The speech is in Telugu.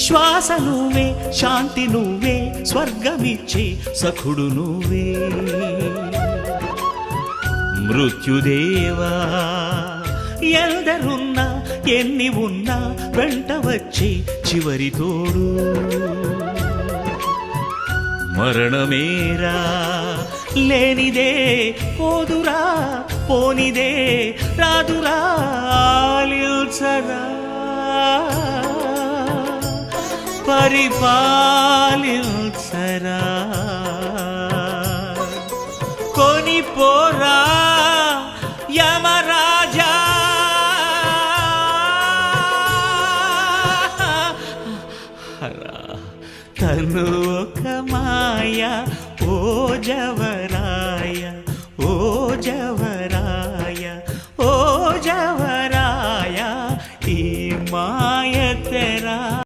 శ్వాస నువ్వే, శాంతి నువ్వే, స్వర్గమిచ్చే సఖుడు నువ్వే. మృత్యుదేవా ఎందరున్నా ఎన్ని ఉన్నా వెంట వచ్చే చివరి తోడు. మరణమేరా లేనిదే పోదురా, పోనిదే రాదురా, ఆలిల్చరా పరిపాలిల్చరా. కొనిపోరా యమరాజా, తను ఒక మాయ ఓ జవరాయ, ఓ జవరాయ.